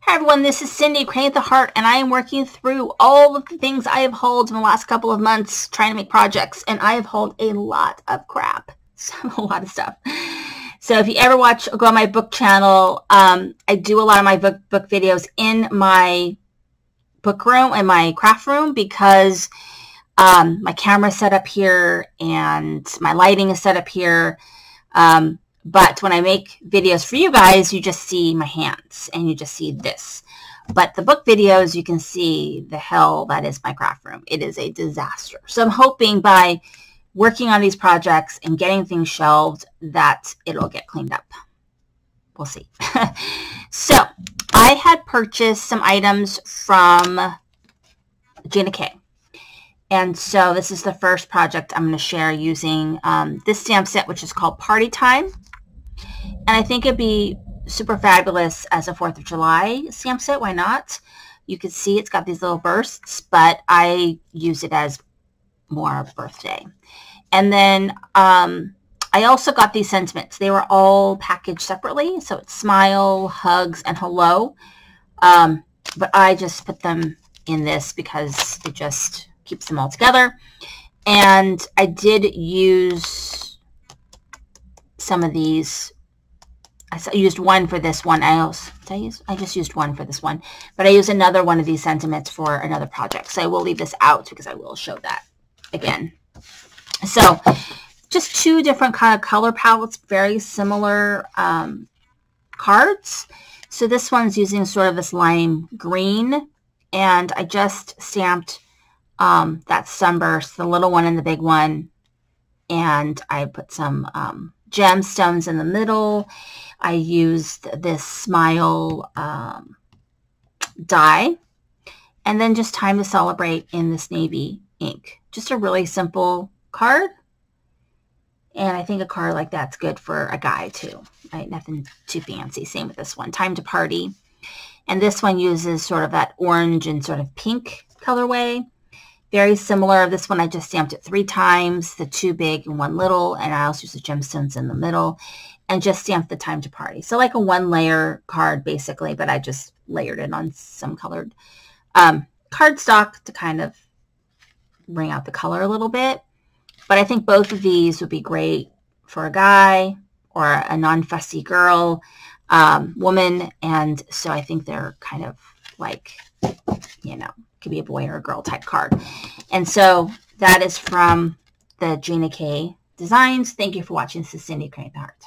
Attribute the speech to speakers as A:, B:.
A: Hi everyone, this is Cindy, Create the Heart, and I am working through all of the things I have hauled in the last couple of months trying to make projects, and I have hauled a lot of crap, so a lot of stuff. So if you ever go on my book channel, I do a lot of my book videos in my book room, in my craft room, because my camera is set up here and my lighting is set up here. But when I make videos for you guys, you just see my hands and you just see this. But the book videos, you can see the hell that is my craft room. It is a disaster. So I'm hoping by working on these projects and getting things shelved that it'll get cleaned up. We'll see. So I had purchased some items from Gina. And so this is the first project I'm going to share using this stamp set, which is called Party Time. And I think it'd be super fabulous as a 4th of July stamp set. Why not? You can see it's got these little bursts, but I use it as more birthday. And then I also got these sentiments. They were all packaged separately. So it's smile, hugs, and hello. But I just put them in this because it just keeps them all together. And I did use some of these. I used one for this one. I just used one for this one, but I used another one of these sentiments for another project. So I will leave this out because I will show that again. So just two different kind of color palettes, very similar cards. So this one's using sort of this lime green, and I just stamped that sunburst, the little one and the big one, and I put some gemstones in the middle. I used this smile die, and then just Time to Celebrate in this navy ink. Just a really simple card, and I think a card like that's good for a guy too, right? Nothing too fancy. Same with this one, Time to Party. And this one uses sort of that orange and sort of pink colorway. Very similar. This one I just stamped it 3 times, the 2 big and 1 little, and I also used the gemstones in the middle, and just stamped the Time to Party. So like a 1-layer card basically, but I just layered it on some colored cardstock to kind of bring out the color a little bit. But I think both of these would be great for a guy or a non-fussy girl, woman, and so I think they're kind of like, you know, could be a boy or a girl type card. And so that is from the Gina K Designs. Thank you for watching. This is Cindy, Create the Heart.